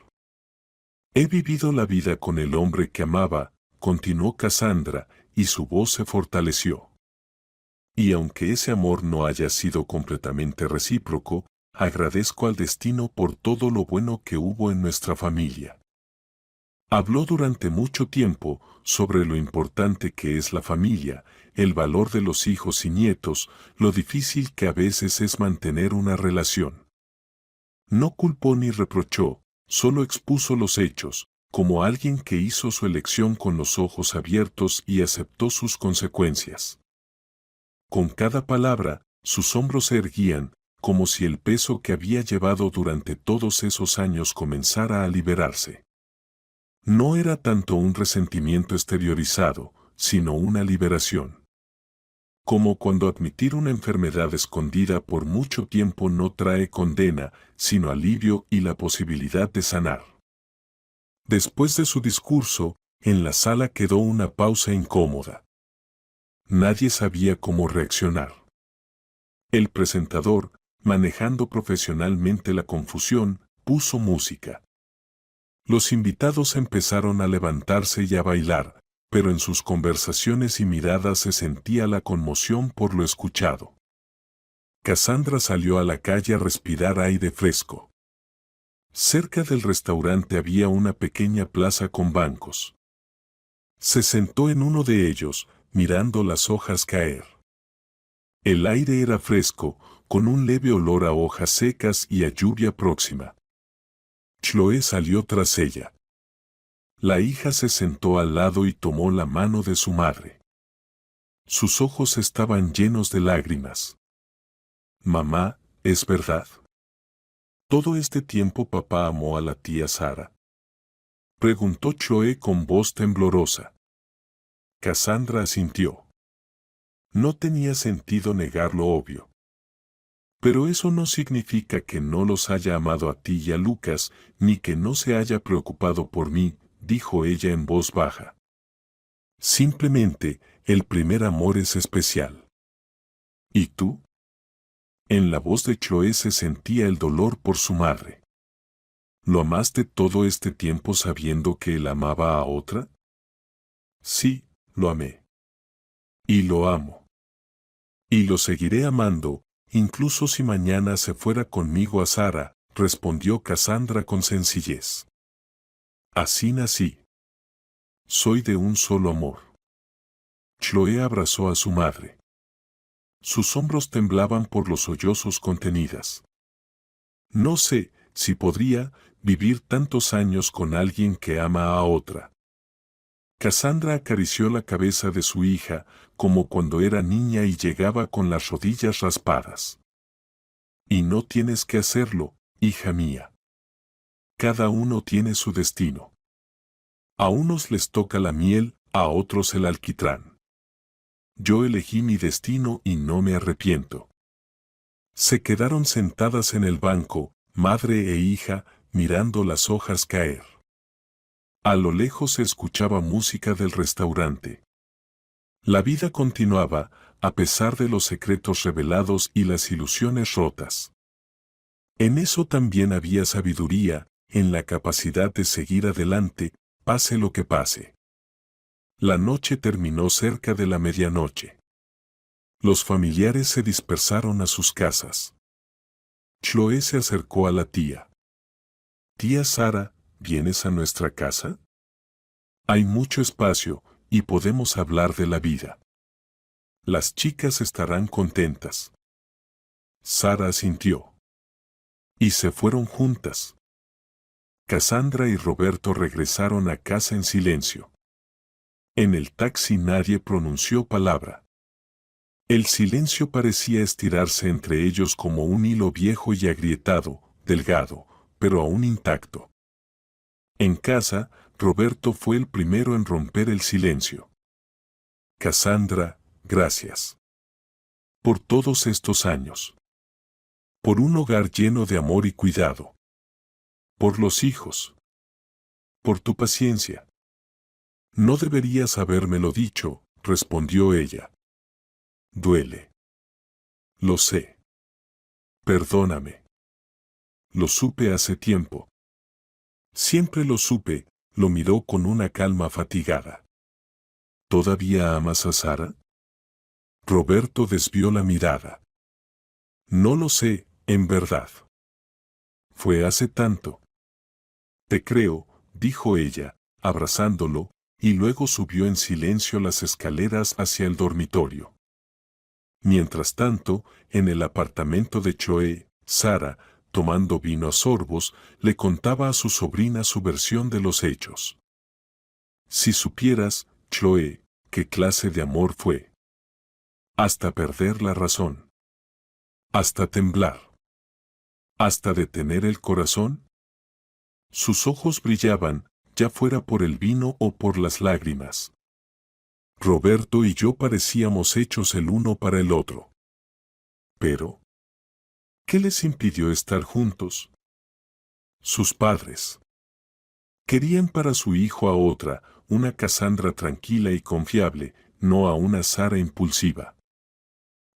He vivido la vida con el hombre que amaba, continuó Cassandra, y su voz se fortaleció. Y aunque ese amor no haya sido completamente recíproco, agradezco al destino por todo lo bueno que hubo en nuestra familia. Habló durante mucho tiempo sobre lo importante que es la familia, el valor de los hijos y nietos, lo difícil que a veces es mantener una relación. No culpó ni reprochó, solo expuso los hechos, como alguien que hizo su elección con los ojos abiertos y aceptó sus consecuencias. Con cada palabra, sus hombros se erguían, como si el peso que había llevado durante todos esos años comenzara a liberarse. No era tanto un resentimiento exteriorizado, sino una liberación. Como cuando admitir una enfermedad escondida por mucho tiempo no trae condena, sino alivio y la posibilidad de sanar. Después de su discurso, en la sala quedó una pausa incómoda. Nadie sabía cómo reaccionar. El presentador, manejando profesionalmente la confusión, puso música. Los invitados empezaron a levantarse y a bailar, pero en sus conversaciones y miradas se sentía la conmoción por lo escuchado. Cassandra salió a la calle a respirar aire fresco. Cerca del restaurante había una pequeña plaza con bancos. Se sentó en uno de ellos, mirando las hojas caer. El aire era fresco, con un leve olor a hojas secas y a lluvia próxima. Chloe salió tras ella. La hija se sentó al lado y tomó la mano de su madre. Sus ojos estaban llenos de lágrimas. Mamá, ¿es verdad? ¿Todo este tiempo papá amó a la tía Sara? Preguntó Chloe con voz temblorosa. Cassandra asintió. No tenía sentido negar lo obvio. Pero eso no significa que no los haya amado a ti y a Lucas, ni que no se haya preocupado por mí, dijo ella en voz baja. Simplemente, el primer amor es especial. ¿Y tú? En la voz de Chloe se sentía el dolor por su madre. ¿Lo amaste todo este tiempo sabiendo que él amaba a otra? Sí, lo amé. Y lo amo. Y lo seguiré amando, incluso si mañana se fuera conmigo a Sara, respondió Cassandra con sencillez. Así nací. Soy de un solo amor. Chloe abrazó a su madre. Sus hombros temblaban por los sollozos contenidas. No sé si podría vivir tantos años con alguien que ama a otra. Cassandra acarició la cabeza de su hija, como cuando era niña y llegaba con las rodillas raspadas. Y no tienes que hacerlo, hija mía. Cada uno tiene su destino. A unos les toca la miel, a otros el alquitrán. Yo elegí mi destino y no me arrepiento. Se quedaron sentadas en el banco, madre e hija, mirando las hojas caer. A lo lejos se escuchaba música del restaurante. La vida continuaba, a pesar de los secretos revelados y las ilusiones rotas. En eso también había sabiduría, en la capacidad de seguir adelante, pase lo que pase. La noche terminó cerca de la medianoche. Los familiares se dispersaron a sus casas. Chloe se acercó a la tía. Tía Sara, ¿vienes a nuestra casa? Hay mucho espacio, y podemos hablar de la vida. Las chicas estarán contentas. Sara asintió. Y se fueron juntas. Cassandra y Roberto regresaron a casa en silencio. En el taxi nadie pronunció palabra. El silencio parecía estirarse entre ellos como un hilo viejo y agrietado, delgado, pero aún intacto. En casa, Roberto fue el primero en romper el silencio. Cassandra, gracias. Por todos estos años. Por un hogar lleno de amor y cuidado. Por los hijos. Por tu paciencia. No deberías habérmelo dicho, respondió ella. Duele. Lo sé. Perdóname. Lo supe hace tiempo. Siempre lo supe, lo miró con una calma fatigada. ¿Todavía amas a Sara? Roberto desvió la mirada. No lo sé, en verdad. Fue hace tanto. Te creo, dijo ella, abrazándolo, y luego subió en silencio las escaleras hacia el dormitorio. Mientras tanto, en el apartamento de Chloe, Sara, tomando vino a sorbos, le contaba a su sobrina su versión de los hechos. Si supieras, Chloe, qué clase de amor fue. Hasta perder la razón. Hasta temblar. Hasta detener el corazón. Sus ojos brillaban, ya fuera por el vino o por las lágrimas. Roberto y yo parecíamos hechos el uno para el otro. Pero, ¿qué les impidió estar juntos? Sus padres. Querían para su hijo a otra, una Cassandra tranquila y confiable, no a una Sara impulsiva.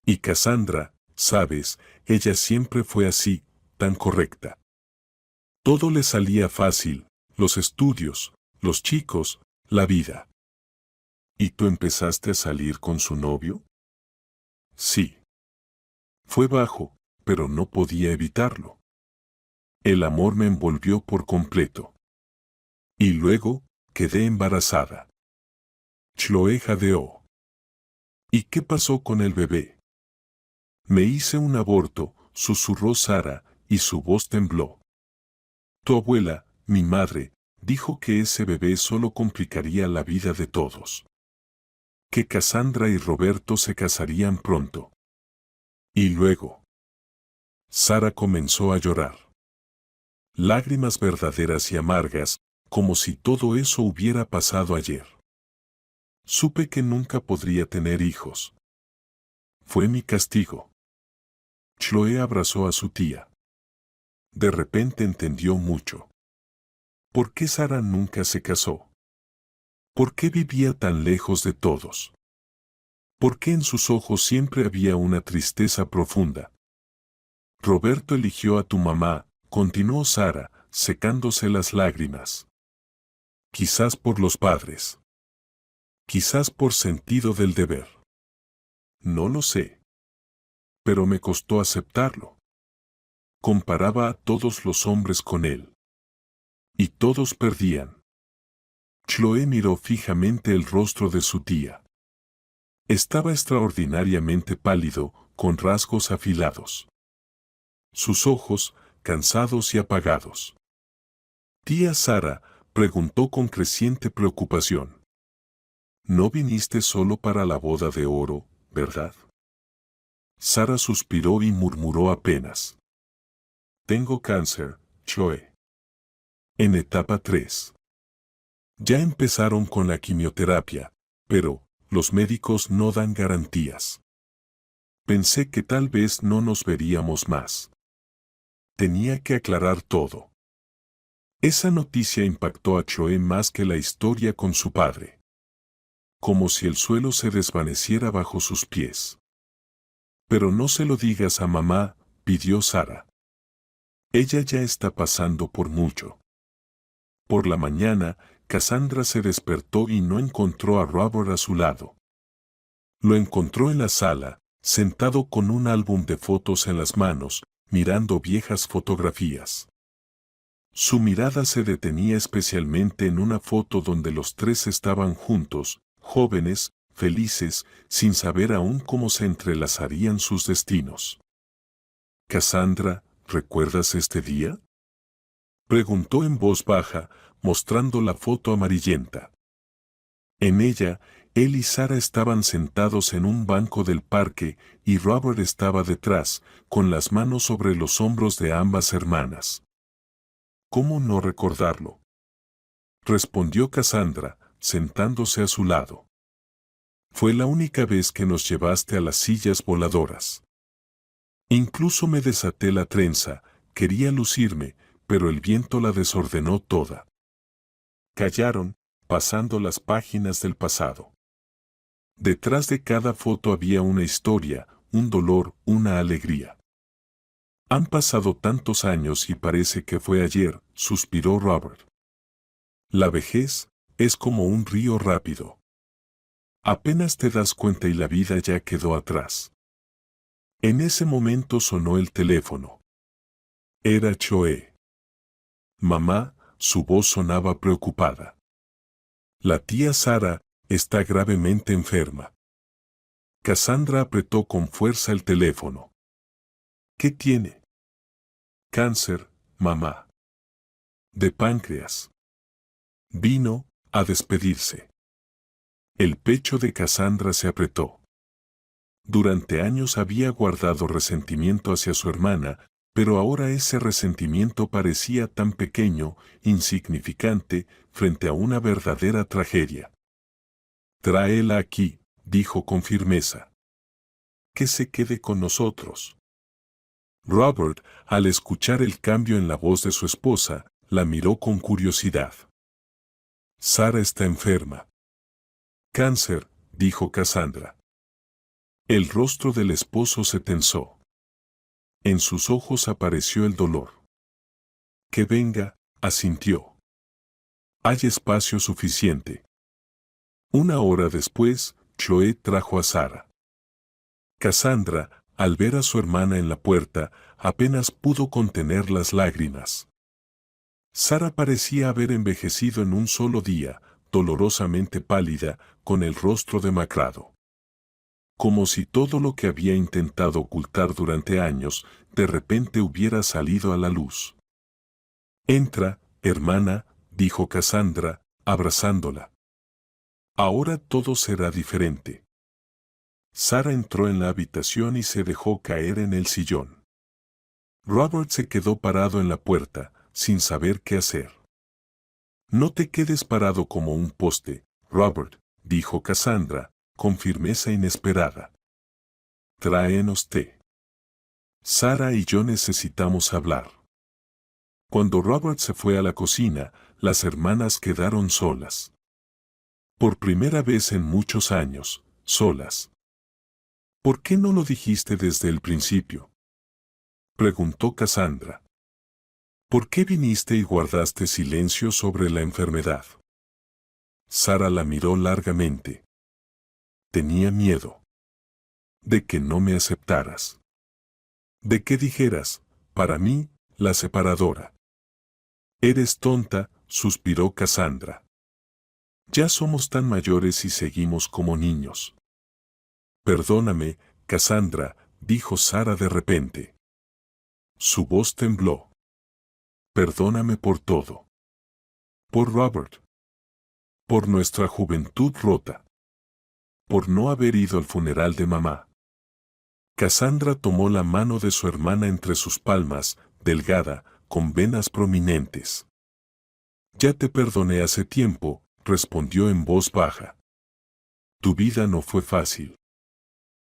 Y Cassandra, sabes, ella siempre fue así, tan correcta. Todo le salía fácil, los estudios, los chicos, la vida. ¿Y tú empezaste a salir con su novio? Sí. Fue bajo, pero no podía evitarlo. El amor me envolvió por completo. Y luego, quedé embarazada. Chloe jadeó. ¿Y qué pasó con el bebé? Me hice un aborto, susurró Sara, y su voz tembló. Tu abuela, mi madre, dijo que ese bebé solo complicaría la vida de todos. Que Cassandra y Roberto se casarían pronto. Y luego. Sara comenzó a llorar. Lágrimas verdaderas y amargas, como si todo eso hubiera pasado ayer. Supe que nunca podría tener hijos. Fue mi castigo. Chloe abrazó a su tía. De repente entendió mucho. ¿Por qué Sara nunca se casó? ¿Por qué vivía tan lejos de todos? ¿Por qué en sus ojos siempre había una tristeza profunda? Roberto eligió a tu mamá, continuó Sara, secándose las lágrimas. Quizás por los padres. Quizás por sentido del deber. No lo sé. Pero me costó aceptarlo. Comparaba a todos los hombres con él. Y todos perdían. Chloe miró fijamente el rostro de su tía. Estaba extraordinariamente pálido, con rasgos afilados. Sus ojos, cansados y apagados. Tía Sara, preguntó con creciente preocupación. No viniste solo para la boda de oro, ¿verdad? Sara suspiró y murmuró apenas. Tengo cáncer, Chloe. En etapa 3. Ya empezaron con la quimioterapia, pero los médicos no dan garantías. Pensé que tal vez no nos veríamos más. Tenía que aclarar todo. Esa noticia impactó a Chloe más que la historia con su padre. Como si el suelo se desvaneciera bajo sus pies. Pero no se lo digas a mamá, pidió Sara. Ella ya está pasando por mucho. Por la mañana, Cassandra se despertó y no encontró a Robert a su lado. Lo encontró en la sala, sentado con un álbum de fotos en las manos, mirando viejas fotografías. Su mirada se detenía especialmente en una foto donde los tres estaban juntos, jóvenes, felices, sin saber aún cómo se entrelazarían sus destinos. Cassandra, ¿recuerdas este día? Preguntó en voz baja, mostrando la foto amarillenta. En ella, él y Sara estaban sentados en un banco del parque y Robert estaba detrás, con las manos sobre los hombros de ambas hermanas. ¿Cómo no recordarlo? Respondió Cassandra, sentándose a su lado. Fue la única vez que nos llevaste a las sillas voladoras. Incluso me desaté la trenza, quería lucirme, pero el viento la desordenó toda. Callaron, pasando las páginas del pasado. Detrás de cada foto había una historia, un dolor, una alegría. Han pasado tantos años y parece que fue ayer, suspiró Robert. La vejez es como un río rápido. Apenas te das cuenta y la vida ya quedó atrás. En ese momento sonó el teléfono. Era Chloe. Mamá, su voz sonaba preocupada. La tía Sara está gravemente enferma. Cassandra apretó con fuerza el teléfono. ¿Qué tiene? Cáncer, mamá. De páncreas. Vino a despedirse. El pecho de Cassandra se apretó. Durante años había guardado resentimiento hacia su hermana, pero ahora ese resentimiento parecía tan pequeño, insignificante, frente a una verdadera tragedia. Tráela aquí, dijo con firmeza. Que se quede con nosotros. Robert, al escuchar el cambio en la voz de su esposa, la miró con curiosidad. Sara está enferma. Cáncer, dijo Cassandra. El rostro del esposo se tensó. En sus ojos apareció el dolor. Que venga, asintió. Hay espacio suficiente. Una hora después, Chloe trajo a Sara. Cassandra, al ver a su hermana en la puerta, apenas pudo contener las lágrimas. Sara parecía haber envejecido en un solo día, dolorosamente pálida, con el rostro demacrado. Como si todo lo que había intentado ocultar durante años, de repente hubiera salido a la luz. «Entra, hermana», dijo Cassandra, abrazándola. «Ahora todo será diferente». Sara entró en la habitación y se dejó caer en el sillón. Robert se quedó parado en la puerta, sin saber qué hacer. «No te quedes parado como un poste, Robert», dijo Cassandra, con firmeza inesperada. «Tráenos té. Sara y yo necesitamos hablar». Cuando Robert se fue a la cocina, las hermanas quedaron solas. Por primera vez en muchos años, solas. «¿Por qué no lo dijiste desde el principio?», preguntó Cassandra. «¿Por qué viniste y guardaste silencio sobre la enfermedad?». Sara la miró largamente. «Tenía miedo. De que no me aceptaras. De que dijeras, para mí, la separadora». «Eres tonta», suspiró Cassandra. «Ya somos tan mayores y seguimos como niños». «Perdóname, Cassandra», dijo Sara de repente. Su voz tembló. «Perdóname por todo. Por Robert. Por nuestra juventud rota. Por no haber ido al funeral de mamá». Cassandra tomó la mano de su hermana entre sus palmas, delgada, con venas prominentes. «Ya te perdoné hace tiempo», respondió en voz baja. «Tu vida no fue fácil.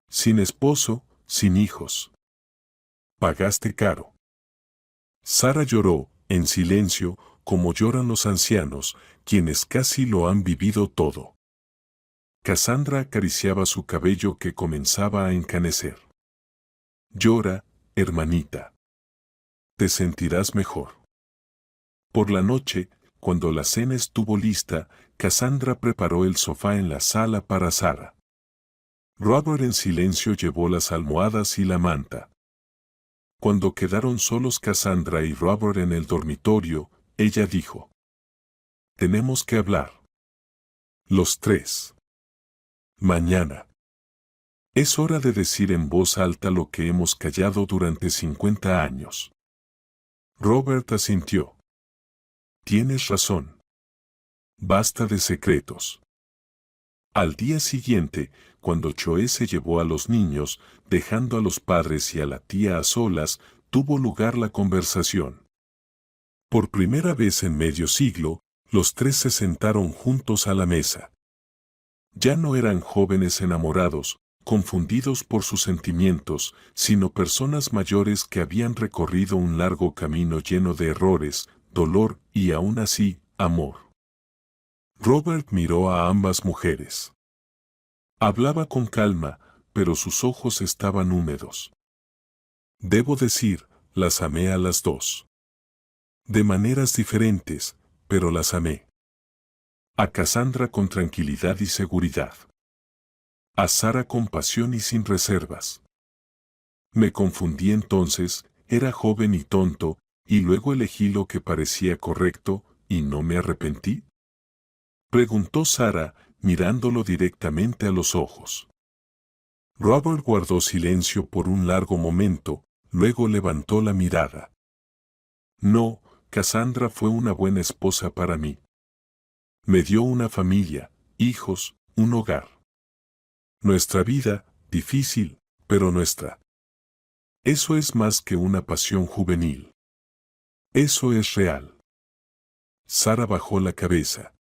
Sin esposo, sin hijos. Pagaste caro». Sara lloró, en silencio, como lloran los ancianos, quienes casi lo han vivido todo. Cassandra acariciaba su cabello que comenzaba a encanecer. «Llora, hermanita. Te sentirás mejor». Por la noche, cuando la cena estuvo lista, Cassandra preparó el sofá en la sala para Sara. Robert en silencio llevó las almohadas y la manta. Cuando quedaron solos Cassandra y Robert en el dormitorio, ella dijo: «Tenemos que hablar. Los tres. Mañana. Es hora de decir en voz alta lo que hemos callado durante 50 años». Robert asintió. «Tienes razón. Basta de secretos». Al día siguiente, cuando Chloe se llevó a los niños, dejando a los padres y a la tía a solas, tuvo lugar la conversación. Por primera vez en medio siglo, los tres se sentaron juntos a la mesa. Ya no eran jóvenes enamorados, confundidos por sus sentimientos, sino personas mayores que habían recorrido un largo camino lleno de errores, dolor y aún así, amor. Robert miró a ambas mujeres. Hablaba con calma, pero sus ojos estaban húmedos. «Debo decir, las amé a las dos. De maneras diferentes, pero las amé. A Cassandra con tranquilidad y seguridad. A Sara con pasión y sin reservas. Me confundí entonces, era joven y tonto, y luego elegí lo que parecía correcto, y no me arrepentí», preguntó Sara, mirándolo directamente a los ojos. Robert guardó silencio por un largo momento, luego levantó la mirada. «No, Cassandra fue una buena esposa para mí. Me dio una familia, hijos, un hogar. Nuestra vida, difícil, pero nuestra. Eso es más que una pasión juvenil. Eso es real». Sara bajó la cabeza.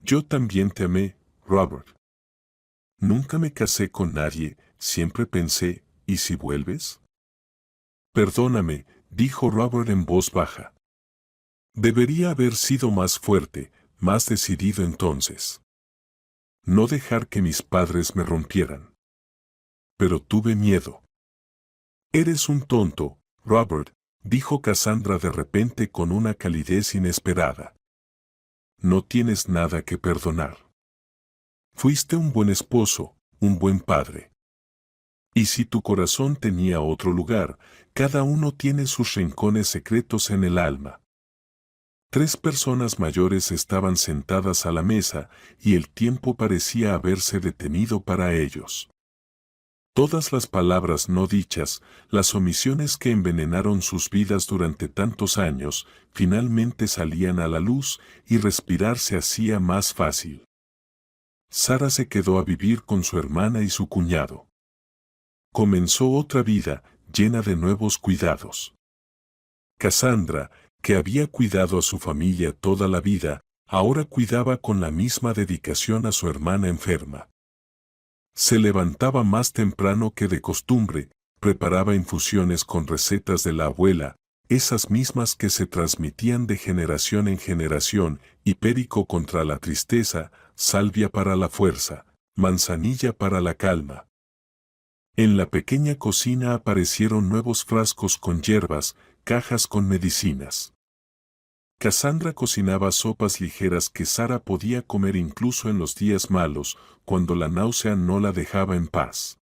«Yo también te amé, Robert. Nunca me casé con nadie, siempre pensé, ¿y si vuelves?». «Perdóname», dijo Robert en voz baja. «Debería haber sido más fuerte, más decidido entonces. No dejar que mis padres me rompieran. Pero tuve miedo». «Eres un tonto, Robert», dijo Cassandra de repente con una calidez inesperada. «No tienes nada que perdonar. Fuiste un buen esposo, un buen padre. Y si tu corazón tenía otro lugar, cada uno tiene sus rincones secretos en el alma. 3 personas mayores estaban sentadas a la mesa y el tiempo parecía haberse detenido para ellos. Todas las palabras no dichas, las omisiones que envenenaron sus vidas durante tantos años, finalmente salían a la luz y respirar se hacía más fácil. Sara se quedó a vivir con su hermana y su cuñado. Comenzó otra vida, llena de nuevos cuidados. Cassandra, que había cuidado a su familia toda la vida, ahora cuidaba con la misma dedicación a su hermana enferma. Se levantaba más temprano que de costumbre, preparaba infusiones con recetas de la abuela, esas mismas que se transmitían de generación en generación, hipérico contra la tristeza, salvia para la fuerza, manzanilla para la calma. En la pequeña cocina aparecieron nuevos frascos con hierbas, cajas con medicinas. Cassandra cocinaba sopas ligeras que Sara podía comer incluso en los días malos, cuando la náusea no la dejaba en paz.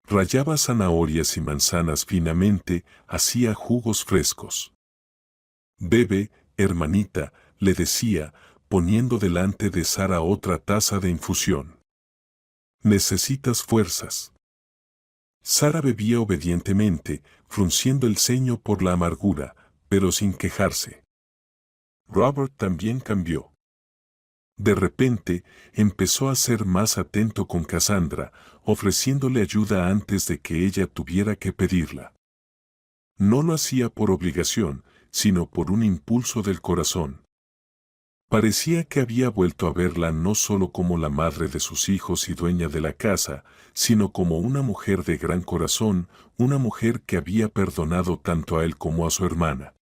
Rallaba zanahorias y manzanas finamente, hacía jugos frescos. Bebe, hermanita, le decía, poniendo delante de Sara otra taza de infusión. Necesitas fuerzas. Sara bebía obedientemente, frunciendo el ceño por la amargura, pero sin quejarse. Robert también cambió. De repente, empezó a ser más atento con Cassandra, ofreciéndole ayuda antes de que ella tuviera que pedirla. No lo hacía por obligación, sino por un impulso del corazón. Parecía que había vuelto a verla no solo como la madre de sus hijos y dueña de la casa, sino como una mujer de gran corazón, una mujer que había perdonado tanto a él como a su hermana.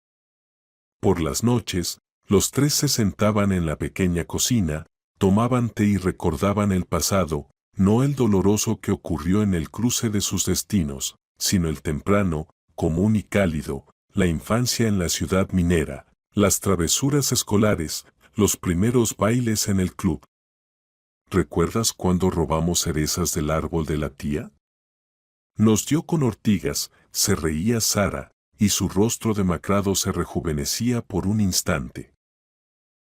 Por las noches, los 3 se sentaban en la pequeña cocina, tomaban té y recordaban el pasado, no el doloroso que ocurrió en el cruce de sus destinos, sino el temprano, común y cálido, la infancia en la ciudad minera, las travesuras escolares, los primeros bailes en el club. ¿Recuerdas cuando robamos cerezas del árbol de la tía? Nos dio con ortigas, se reía Sara, y su rostro demacrado se rejuvenecía por un instante.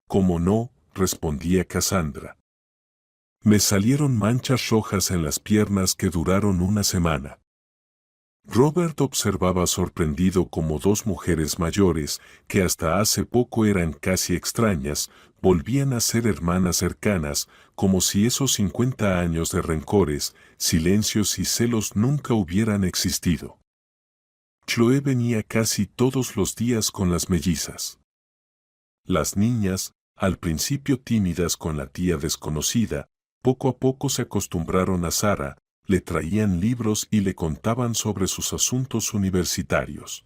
«¿Cómo no?», respondía Cassandra. Me salieron manchas rojas en las piernas que duraron una semana. Robert observaba sorprendido cómo 2 mujeres mayores, que hasta hace poco eran casi extrañas, volvían a ser hermanas cercanas, como si esos 50 años de rencores, silencios y celos nunca hubieran existido. Chloe venía casi todos los días con las mellizas. Las niñas, al principio tímidas con la tía desconocida, poco a poco se acostumbraron a Sara, le traían libros y le contaban sobre sus asuntos universitarios.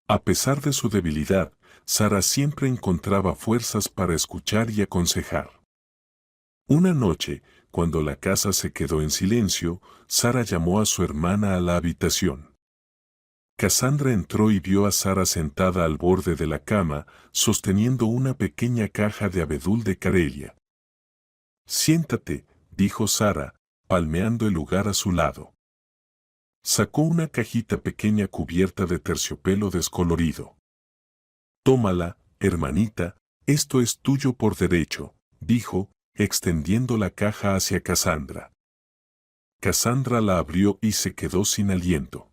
A pesar de su debilidad, Sara siempre encontraba fuerzas para escuchar y aconsejar. Una noche, cuando la casa se quedó en silencio, Sara llamó a su hermana a la habitación. Cassandra entró y vio a Sara sentada al borde de la cama, sosteniendo una pequeña caja de abedul de Carelia. «Siéntate», dijo Sara, palmeando el lugar a su lado. Sacó una cajita pequeña cubierta de terciopelo descolorido. «Tómala, hermanita, esto es tuyo por derecho», dijo, extendiendo la caja hacia Cassandra. Cassandra la abrió y se quedó sin aliento.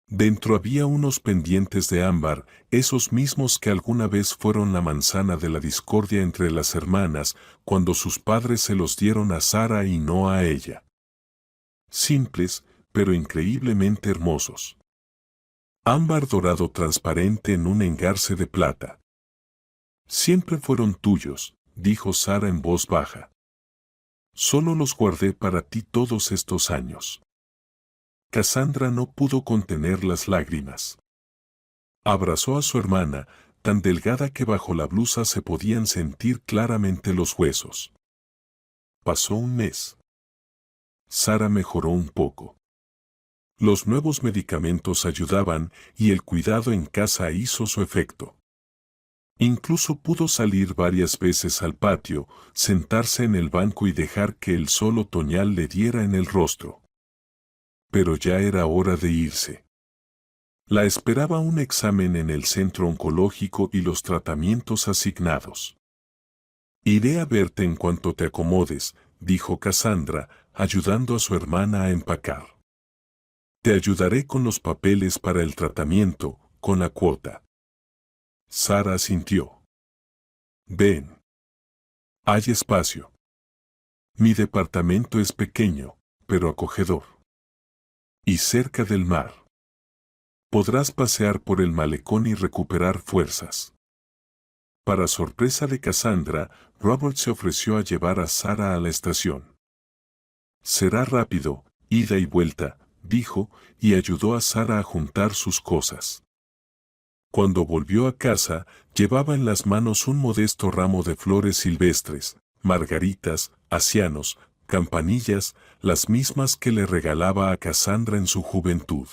Dentro había unos pendientes de ámbar, esos mismos que alguna vez fueron la manzana de la discordia entre las hermanas, cuando sus padres se los dieron a Sara y no a ella. Simples, pero increíblemente hermosos. Ámbar dorado transparente en un engarce de plata. «Siempre fueron tuyos», dijo Sara en voz baja. «Solo los guardé para ti todos estos años». Cassandra no pudo contener las lágrimas. Abrazó a su hermana, tan delgada que bajo la blusa se podían sentir claramente los huesos. Pasó un mes. Sara mejoró un poco. Los nuevos medicamentos ayudaban y el cuidado en casa hizo su efecto. Incluso pudo salir varias veces al patio, sentarse en el banco y dejar que el sol otoñal le diera en el rostro. Pero ya era hora de irse. La esperaba un examen en el centro oncológico y los tratamientos asignados. «Iré a verte en cuanto te acomodes», dijo Cassandra, ayudando a su hermana a empacar. «Te ayudaré con los papeles para el tratamiento, con la cuota». Sara asintió. «Ven. Hay espacio. Mi departamento es pequeño, pero acogedor. Y cerca del mar. Podrás pasear por el malecón y recuperar fuerzas». Para sorpresa de Cassandra, Robert se ofreció a llevar a Sara a la estación. «Será rápido, ida y vuelta», dijo, y ayudó a Sara a juntar sus cosas. Cuando volvió a casa, llevaba en las manos un modesto ramo de flores silvestres, margaritas, asianos, campanillas, las mismas que le regalaba a Cassandra en su juventud.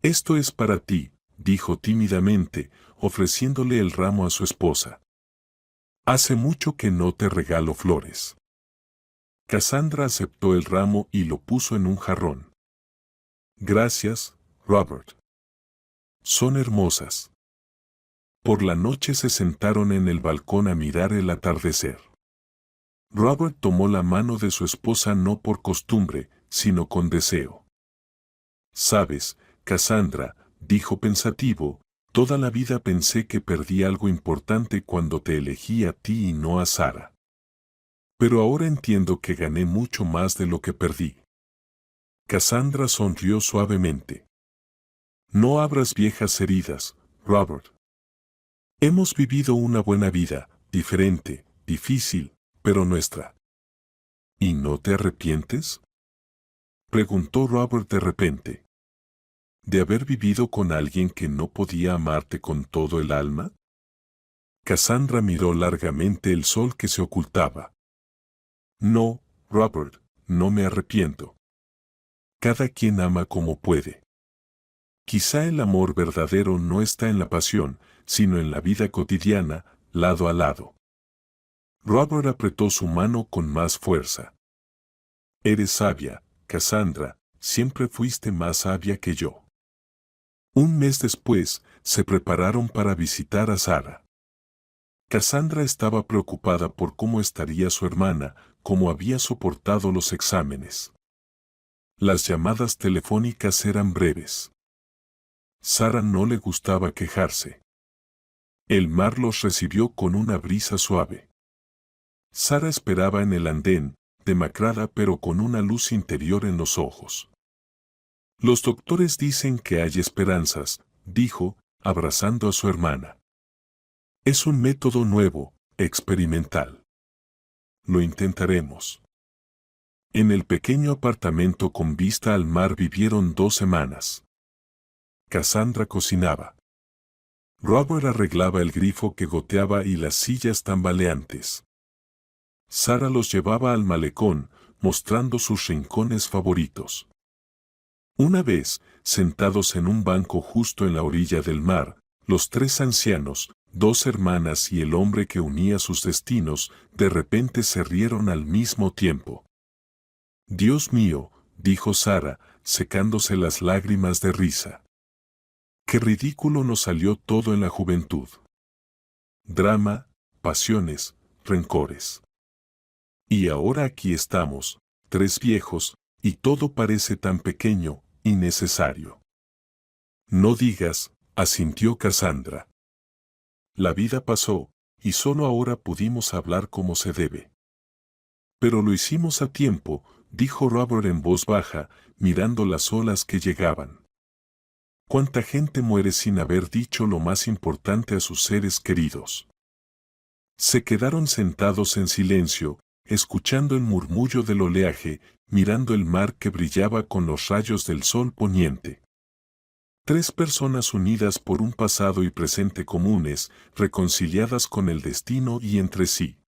«Esto es para ti», dijo tímidamente, ofreciéndole el ramo a su esposa. «Hace mucho que no te regalo flores». Cassandra aceptó el ramo y lo puso en un jarrón. «Gracias, Robert. Son hermosas». Por la noche se sentaron en el balcón a mirar el atardecer. Robert tomó la mano de su esposa no por costumbre, sino con deseo. «Sabes, Cassandra», dijo pensativo, «toda la vida pensé que perdí algo importante cuando te elegí a ti y no a Sara. Pero ahora entiendo que gané mucho más de lo que perdí». Cassandra sonrió suavemente. «No abras viejas heridas, Robert. Hemos vivido una buena vida, diferente, difícil, pero nuestra». «¿Y no te arrepientes?», preguntó Robert de repente. «¿De haber vivido con alguien que no podía amarte con todo el alma?». Cassandra miró largamente el sol que se ocultaba. «No, Robert, no me arrepiento. Cada quien ama como puede. Quizá el amor verdadero no está en la pasión, sino en la vida cotidiana, lado a lado». Robert apretó su mano con más fuerza. «Eres sabia, Cassandra, siempre fuiste más sabia que yo». Un mes después, se prepararon para visitar a Sara. Cassandra estaba preocupada por cómo estaría su hermana, cómo había soportado los exámenes. Las llamadas telefónicas eran breves. Sara no le gustaba quejarse. El mar los recibió con una brisa suave. Sara esperaba en el andén, demacrada pero con una luz interior en los ojos. «Los doctores dicen que hay esperanzas», dijo, abrazando a su hermana. «Es un método nuevo, experimental. Lo intentaremos». En el pequeño apartamento con vista al mar vivieron 2 semanas. Cassandra cocinaba. Robert arreglaba el grifo que goteaba y las sillas tambaleantes. Sara los llevaba al malecón, mostrando sus rincones favoritos. Una vez, sentados en un banco justo en la orilla del mar, los 3 ancianos, 2 hermanas y el hombre que unía sus destinos, de repente se rieron al mismo tiempo. «Dios mío», dijo Sara, secándose las lágrimas de risa. «Qué ridículo nos salió todo en la juventud. Drama, pasiones, rencores. Y ahora aquí estamos, 3 viejos, y todo parece tan pequeño, innecesario». «No digas», asintió Cassandra. «La vida pasó, y solo ahora pudimos hablar como se debe». «Pero lo hicimos a tiempo», dijo Robert en voz baja, mirando las olas que llegaban. «¿Cuánta gente muere sin haber dicho lo más importante a sus seres queridos?». Se quedaron sentados en silencio, escuchando el murmullo del oleaje, mirando el mar que brillaba con los rayos del sol poniente. 3 personas unidas por un pasado y presente comunes, reconciliadas con el destino y entre sí.